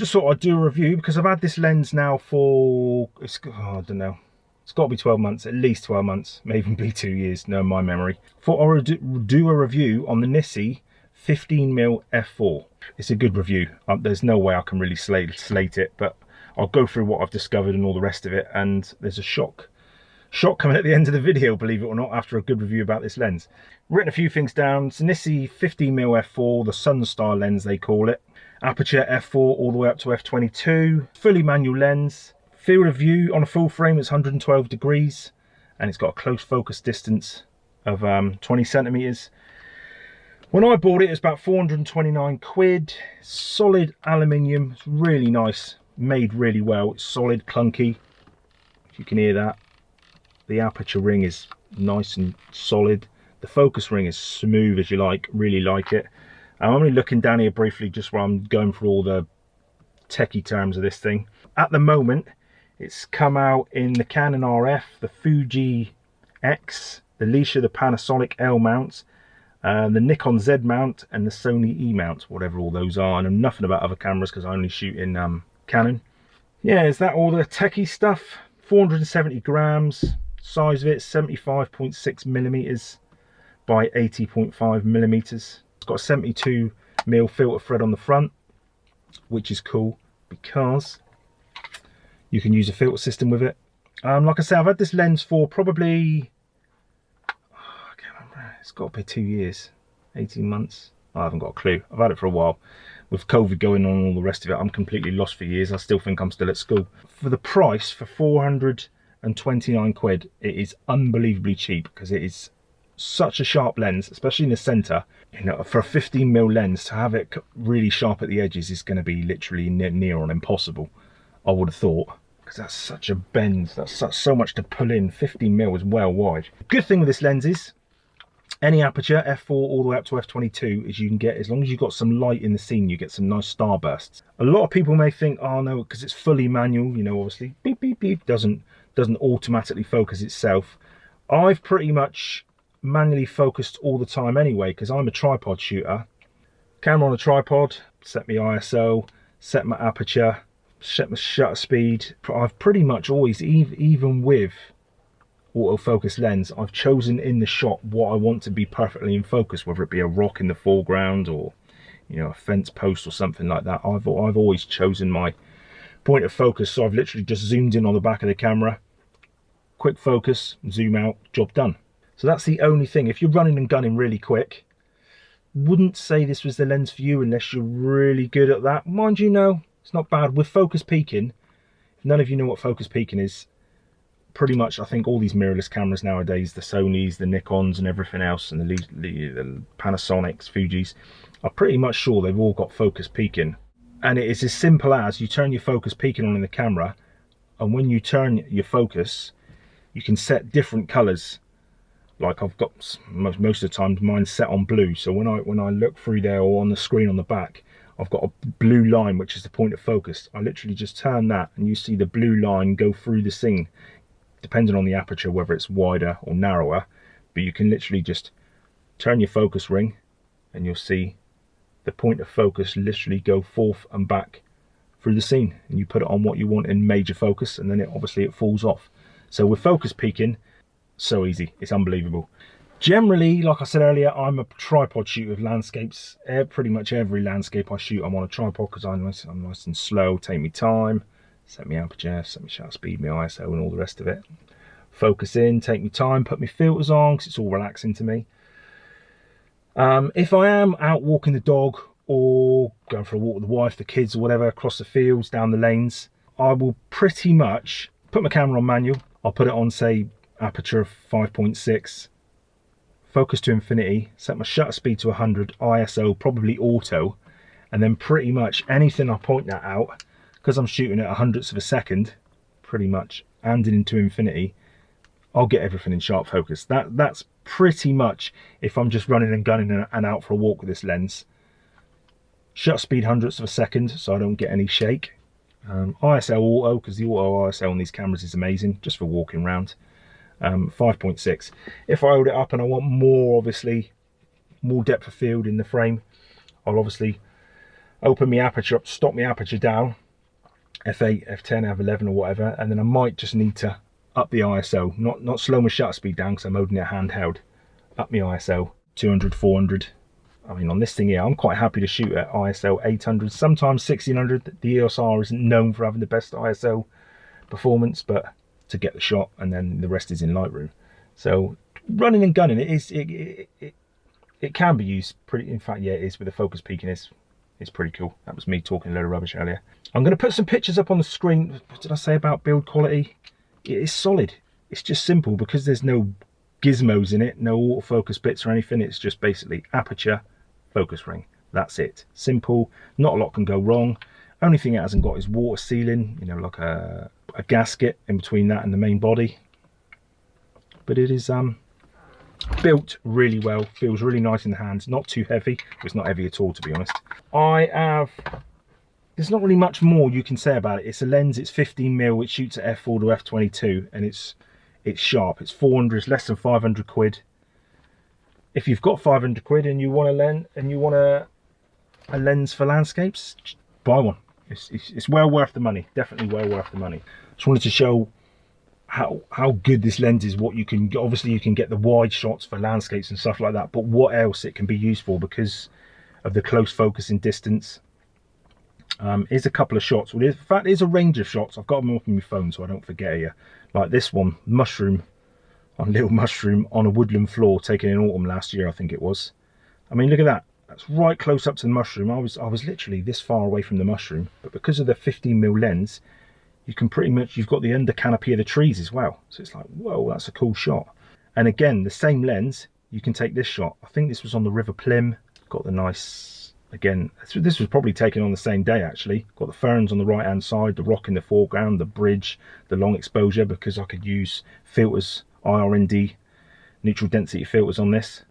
just thought I'd do a review because I've had this lens now for, I don't know, it's got to be 12 months, at least 12 months, may even be 2 years, no, my memory. Thought I would do a review on the NISI 15mm f4. It's a good review. There's no way I can really slate it, but I'll go through what I've discovered and all the rest of it, and there's a shock coming at the end of the video, believe it or not, after a good review about this lens. Written a few things down. It's a NISI 15mm f4, the Sunstar lens they call it. Aperture f4 all the way up to f22. Fully manual lens. Field of view on a full frame is 112 degrees, and it's got a close focus distance of 20 centimeters. When I bought it, it was about 429 quid. Solid aluminium. It's really nice. Made really well. It's solid, clunky. If you can hear that. The aperture ring is nice and solid. The focus ring is smooth as you like. Really like it. I'm only looking down here briefly just while I'm going through all the techie terms of this thing. At the moment, it's come out in the Canon RF, the Fuji X, the Leica, the Panasonic L mounts, the Nikon Z mount, and the Sony E mount, whatever all those are. I know nothing about other cameras because I only shoot in Canon. Yeah, is that all the techie stuff? 470 grams. Size of it, 75.6 millimeters by 80.5 millimeters. It's got a 72mm filter thread on the front, which is cool because you can use a filter system with it. Like I say, I've had this lens for probably, I can't remember, it's got to be 2 years, 18 months. I haven't got a clue. I've had it for a while. With COVID going on and all the rest of it, I'm completely lost for years. I still think I'm still at school. For the price, for 429 quid, it is unbelievably cheap because it is such a sharp lens, especially in the center. You know, for a 15mm lens, to have it really sharp at the edges is going to be literally near on impossible, I would have thought, because that's such a bend, that's so much to pull in. 15mm is well wide. Good thing with this lens is any aperture, f4 all the way up to f22, is you can get, as long as you've got some light in the scene, you get some nice starbursts. A lot of people may think, oh no, because it's fully manual, you know, obviously beep beep beep doesn't automatically focus itself. I've pretty much manually focused all the time anyway, because I'm a tripod shooter. Camera on a tripod, set my ISO, set my aperture, set my shutter speed. I've pretty much always, even with autofocus lens, I've chosen in the shot what I want to be perfectly in focus, whether it be a rock in the foreground or, you know, a fence post or something like that. I've always chosen my point of focus, so I've literally just zoomed in on the back of the camera, quick focus, zoom out, job done. So that's the only thing. If you're running and gunning really quick, wouldn't say this was the lens for you unless you're really good at that. Mind you, no, it's not bad. With focus peaking, if none of you know what focus peaking is, pretty much I think all these mirrorless cameras nowadays, the Sonys, the Nikons and everything else, and the Panasonics, Fujis, I'm pretty much sure they've all got focus peaking. And it is as simple as you turn your focus peaking on in the camera, and when you turn your focus, you can set different colors. Like I've got most of the time mine's set on blue, so when I look through there or on the screen on the back, I've got a blue line which is the point of focus. I literally just turn that and you see the blue line go through the scene, depending on the aperture whether it's wider or narrower. But you can literally just turn your focus ring and you'll see the point of focus literally go forth and back through the scene, and you put it on what you want in major focus, and then it falls off. So with focus peaking, so easy, it's unbelievable. Generally, like I said earlier, I'm a tripod shooter of landscapes. Pretty much every landscape I shoot, I'm on a tripod because I'm nice and slow, take me time, set me aperture, set me shutter speed, my ISO and all the rest of it. Focus in, take me time, put my filters on because it's all relaxing to me. If I am out walking the dog or going for a walk with the wife, the kids or whatever, across the fields, down the lanes, I will pretty much put my camera on manual. I'll put it on, say, aperture of 5.6, focus to infinity, set my shutter speed to 100, ISO probably auto, and then pretty much anything I point that out, because I'm shooting at 100ths of a second, pretty much, and into infinity, I'll get everything in sharp focus. That's pretty much if I'm just running and gunning and out for a walk with this lens. Shutter speed 100ths of a second, so I don't get any shake. ISO auto, because the auto ISO on these cameras is amazing, just for walking around. 5.6. If I hold it up and I want more, obviously, more depth of field in the frame, I'll obviously open my aperture up, stop my aperture down, f8, f10, f11 or whatever, and then I might just need to up the ISO, not slow my shutter speed down because I'm holding it handheld, up my ISO, 200, 400. I mean, on this thing here, I'm quite happy to shoot at ISO 800, sometimes 1600. The EOS-R isn't known for having the best ISO performance, but to get the shot, and then the rest is in Lightroom. So running and gunning, it can be used pretty, in fact, yeah, it is with the focus peaking. It's pretty cool. That was me talking a load of rubbish earlier. I'm going to put some pictures up on the screen. What did I say about build quality? It is solid. It's just simple because there's no gizmos in it, no autofocus bits or anything. It's just basically aperture, focus ring. That's it. Simple. Not a lot can go wrong. Only thing it hasn't got is water sealing, you know, like a gasket in between that and the main body. But it is built really well, feels really nice in the hands, not too heavy. It's not heavy at all, to be honest. There's not really much more you can say about it. It's a lens, it's 15mm, it shoots at f4 to f22, and it's sharp. It's 400, it's less than 500 quid. If you've got 500 quid and you want a lens, and you want a lens for landscapes, buy one. It's well worth the money, definitely well worth the money. Just wanted to show how good this lens is. What you can, obviously you can get the wide shots for landscapes and stuff like that, but what else it can be used for because of the close focusing distance. Here's a couple of shots. Well, in fact, there's a range of shots. I've got them up on my phone so I don't forget here. Like this one, mushroom, on little mushroom on a woodland floor taken in autumn last year, I think it was. I mean, look at that. That's right close up to the mushroom. I was literally this far away from the mushroom, but because of the 15mm lens, you can pretty much, you've got the under canopy of the trees as well. So it's like, whoa, that's a cool shot. And again, the same lens, you can take this shot. I think this was on the River Plym. Got the nice, again, this was probably taken on the same day actually. Got the ferns on the right hand side, the rock in the foreground, the bridge, the long exposure, because I could use filters, IRND, neutral density filters on this.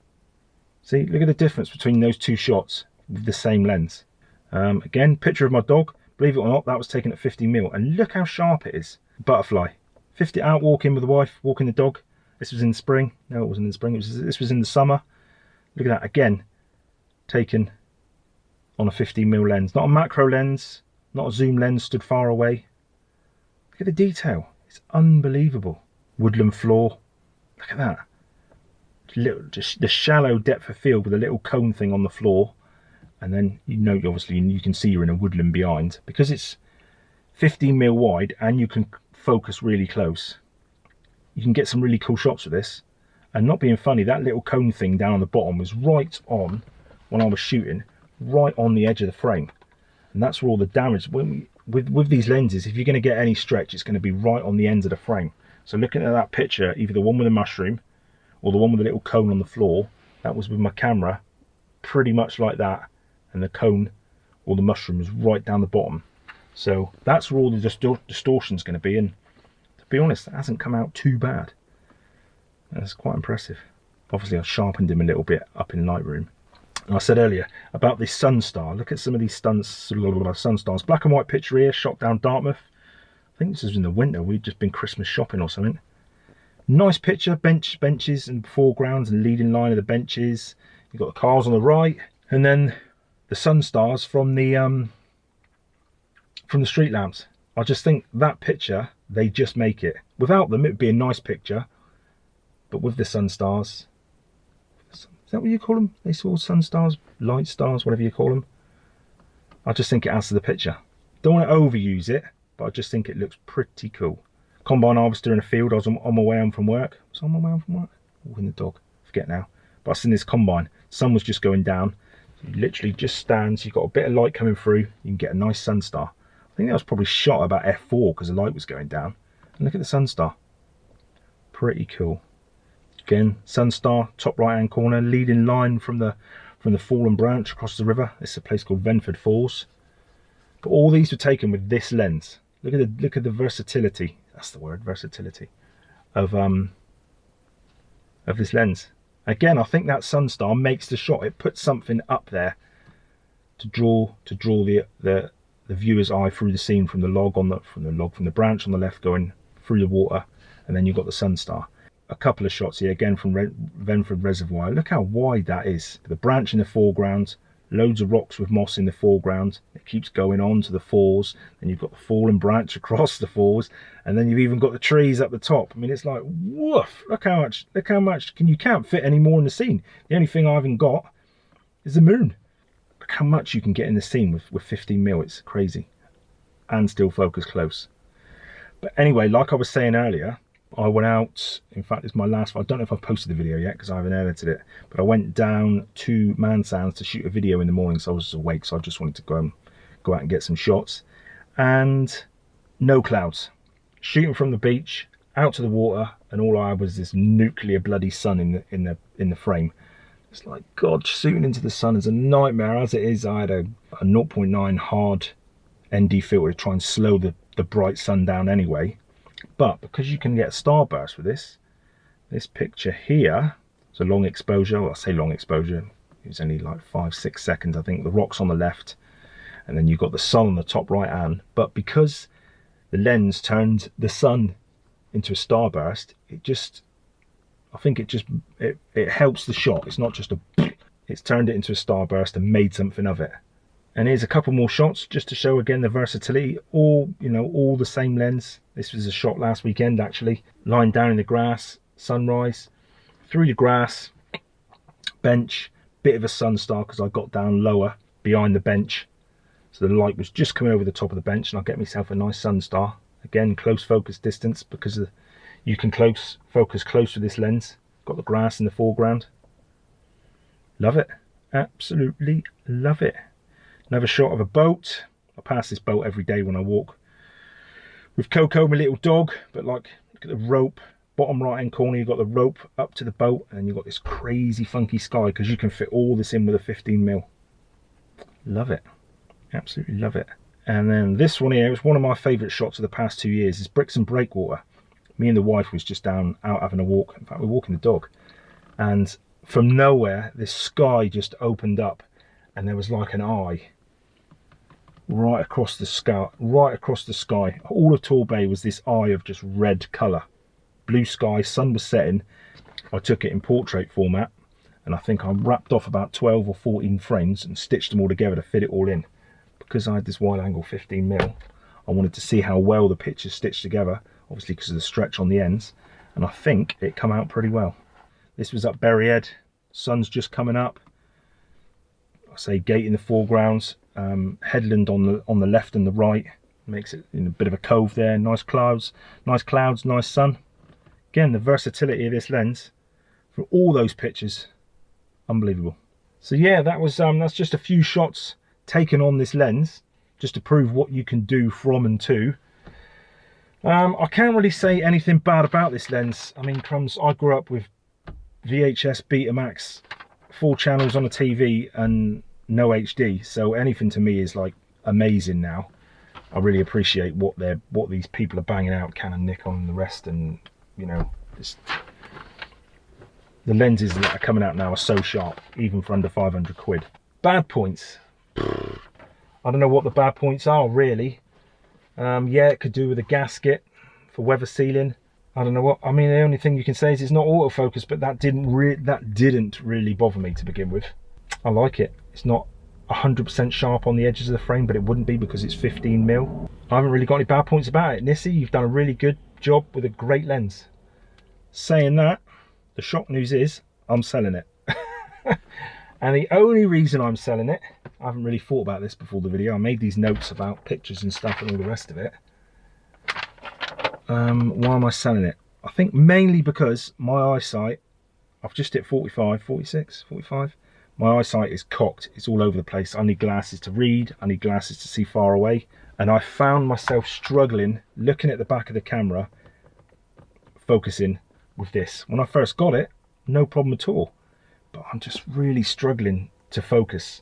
See, look at the difference between those two shots with the same lens. Again, picture of my dog. Believe it or not, that was taken at 50mm, and look how sharp it is. Butterfly. 50 out walking with the wife, walking the dog. This was in the spring. No, it wasn't in the spring. This was in the summer. Look at that again, taken on a 15mm lens, not a macro lens, not a zoom lens, stood far away. Look at the detail. It's unbelievable. Woodland floor. Look at that. Just the shallow depth of field with a little cone thing on the floor. And then, you know, obviously you can see you're in a woodland behind, because it's 15mm wide and you can focus really close. You can get some really cool shots with this. And not being funny, that little cone thing down on the bottom was right on, when I was shooting, right on the edge of the frame. And that's where all the damage, with these lenses, if you're going to get any stretch, it's going to be right on the ends of the frame. So looking at that picture, either the one with the mushroom or the one with the little cone on the floor, that was with my camera, pretty much like that. And the cone or the mushroom is right down the bottom. So that's where all the distortion's going to be. And to be honest, it hasn't come out too bad. That's quite impressive. Obviously, I sharpened him a little bit up in Lightroom. And I said earlier about this Sunstar. Look at some of these Sunstars. Black and white picture here, shot down Dartmouth. I think this was in the winter. We'd just been Christmas shopping or something. Nice picture, benches and foregrounds and leading line of the benches. You've got the cars on the right, and then the Sunstars from the street lamps. I just think that picture, they just make it. Without them, it would be a nice picture, but with the Sunstars, is that what you call them? They saw Sunstars, light stars, whatever you call them. I just think it adds to the picture. Don't want to overuse it, but I just think it looks pretty cool. Combine harvester in a field. I was on my way home from work. Was I on my way home from work? Walking the dog. Forget now. But I seen this combine. Sun was just going down. You literally just stands, you've got a bit of light coming through, you can get a nice Sunstar. I think that was probably shot about f4 because the light was going down. And look at the Sunstar. Pretty cool. Again, Sunstar, top right hand corner, leading line from the fallen branch across the river. It's a place called Venford Falls. But all these were taken with this lens. Look at the versatility. That's the word, versatility of this lens. Again, I think that Sunstar makes the shot. It puts something up there to draw the viewer's eye through the scene, from the branch on the left going through the water, and then you've got the Sunstar. A couple of shots here again from Venford Reservoir. Look how wide that is. The branch in the foreground, loads of rocks with moss in the foreground. It keeps going on to the falls, and you've got the fallen branch across the falls, and then you've even got the trees up the top. I mean, it's like, woof, look how much you can't fit any more in the scene. The only thing I haven't got is the moon. Look how much you can get in the scene with 15mm. It's crazy, and still focus close. But anyway, like I was saying earlier, I went out, in fact it's my last, I don't know if I've posted the video yet because I haven't edited it, but I went down to Mansands to shoot a video in the morning, so I was awake, so I just wanted to go out and get some shots. And no clouds. Shooting from the beach, out to the water, and all I had was this nuclear bloody sun in the frame. It's like, God, shooting into the sun is a nightmare. As it is, I had a 0.9 hard ND filter to try and slow the bright sun down anyway. But because you can get a starburst with this picture here, it's a long exposure. Well, I say long exposure, it's only like 5-6 seconds, I think. The rocks on the left, and then you've got the sun on the top right hand. But because the lens turned the sun into a starburst, I think it helps the shot. It's not just it's turned it into a starburst and made something of it. And here's a couple more shots just to show again the versatility. All the same lens. This was a shot last weekend actually. Lying down in the grass, sunrise, through the grass, bench, bit of a sun star because I got down lower behind the bench. So the light was just coming over the top of the bench, and I'll get myself a nice sun star. Again, close focus distance because you can focus close with this lens. Got the grass in the foreground. Love it. Absolutely love it. Another shot of a boat. I pass this boat every day when I walk with Coco, my little dog. But like, look at the rope, bottom right hand corner, you've got the rope up to the boat, and you've got this crazy funky sky because you can fit all this in with a 15mm. Love it. Absolutely love it. And then this one here is one of my favourite shots of the past 2 years. It's Bricks and Breakwater. Me and the wife was just down out having a walk. In fact, we're walking the dog, and from nowhere this sky just opened up, and there was like an eye right across the sky. All of Tor Bay was this eye of just red colour. Blue sky, sun was setting. I took it in portrait format, and I think I wrapped off about 12 or 14 frames and stitched them all together to fit it all in. Because I had this wide angle 15mm, I wanted to see how well the pictures stitched together, obviously because of the stretch on the ends, and I think it come out pretty well. This was up Berryhead, sun's just coming up. I say gate in the foreground, headland on the left and the right, makes it in a bit of a cove there. Nice clouds, nice sun. Again, the versatility of this lens for all those pictures, unbelievable. So yeah, that was that's just a few shots taken on this lens just to prove what you can do from and to. I can't really say anything bad about this lens. I mean, crumbs, I grew up with VHS Betamax, 4 channels on a TV and no HD, so anything to me is like amazing now. I really appreciate what these people are banging out, Canon, Nikon and the rest, and just the lenses that are coming out now are so sharp, even for under 500 quid. Bad points, I don't know what the bad points are really. Yeah, it could do with a gasket for weather sealing. I don't know what, I mean, the only thing you can say is it's not autofocus, but that didn't really bother me to begin with. I like it. It's not 100% sharp on the edges of the frame, but it wouldn't be because it's 15mm. I haven't really got any bad points about it. NISI, you've done a really good job with a great lens. Saying that, the shock news is I'm selling it. And the only reason I'm selling it, I haven't really thought about this before the video. I made these notes about pictures and stuff and all the rest of it. Why am I selling it? I think mainly because my eyesight, I've just hit 45, 46, 45. My eyesight is cocked. It's all over the place. I need glasses to read. I need glasses to see far away. And I found myself struggling looking at the back of the camera, focusing with this. When I first got it, no problem at all. But I'm just really struggling to focus.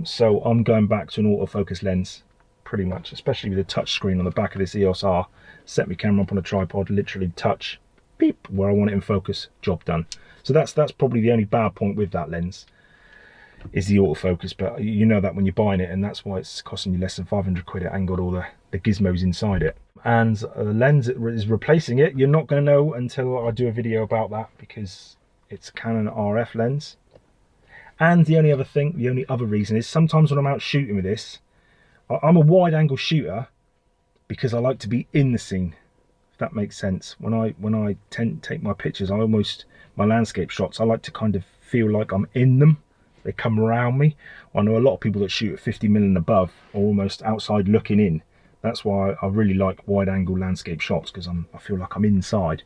So I'm going back to an autofocus lens, pretty much, especially with the touch screen on the back of this EOS-R. Set my camera up on a tripod, literally touch, beep, where I want it in focus, job done. So that's probably the only bad point with that lens, is the autofocus. But you know that when you're buying it, and that's why it's costing you less than 500 quid. It ain't got all the gizmos inside it. And the lens that is replacing it, you're not going to know until I do a video about that, because it's a Canon RF lens. And the only other reason is sometimes when I'm out shooting with this, I'm a wide angle shooter because I like to be in the scene, if that makes sense. When I take my pictures, my landscape shots, I like to kind of feel like I'm in them. They come around me. I know a lot of people that shoot at 50mm and above are almost outside looking in. That's why I really like wide angle landscape shots, because I feel like I'm inside.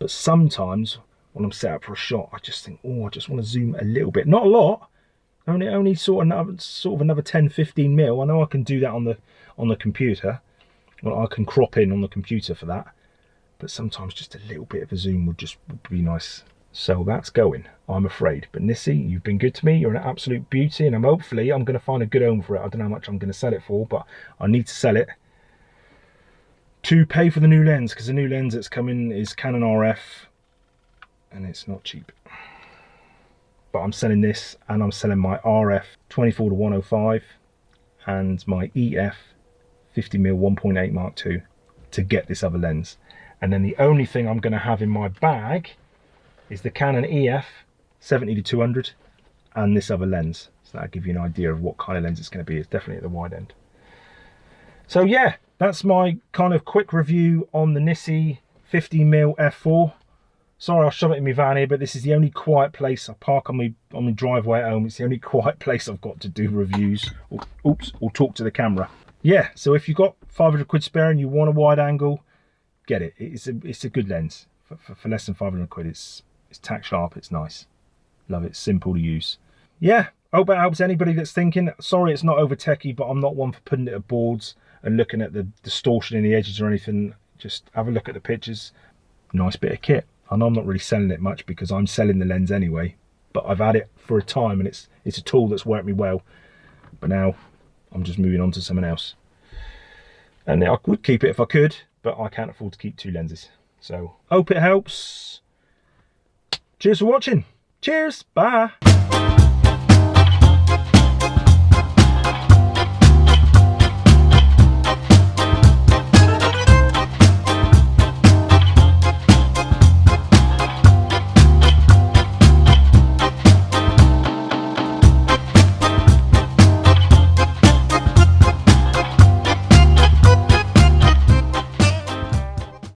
But sometimes when I'm set up for a shot, I just think, oh, I just want to zoom a little bit. Not a lot, only sort of another 10-15mm. I know I can do that on the computer. Well, I can crop in on the computer for that. But sometimes just a little bit of a zoom would be nice. So that's going, I'm afraid. But NISI, you've been good to me. You're an absolute beauty, and hopefully I'm going to find a good home for it. I don't know how much I'm going to sell it for, but I need to sell it to pay for the new lens, because the new lens that's coming is Canon RF, and it's not cheap. But I'm selling this, and I'm selling my RF 24-105 and my EF 50mm 1.8 Mark II to get this other lens. And then the only thing I'm going to have in my bag is the Canon EF 70-200 and this other lens. So that'll give you an idea of what kind of lens it's going to be. It's definitely at the wide end. So yeah, that's my kind of quick review on the NISI 50mm f4. Sorry, I'll shove it in my van here, but this is the only quiet place. I park on my driveway at home. It's the only quiet place I've got to do reviews. Or talk to the camera. Yeah, so if you've got 500 quid spare and you want a wide angle, get it. It's a good lens for less than 500 quid. It's tack sharp, it's nice. Love it, simple to use. Yeah, hope that helps anybody that's thinking. Sorry it's not over techie, but I'm not one for putting it at boards and looking at the distortion in the edges or anything. Just have a look at the pictures. Nice bit of kit. I know I'm not really selling it much because I'm selling the lens anyway, but I've had it for a time and it's a tool that's worked me well. But now I'm just moving on to something else. And I would keep it if I could, but I can't afford to keep two lenses. So hope it helps. Cheers for watching. Cheers. Bye.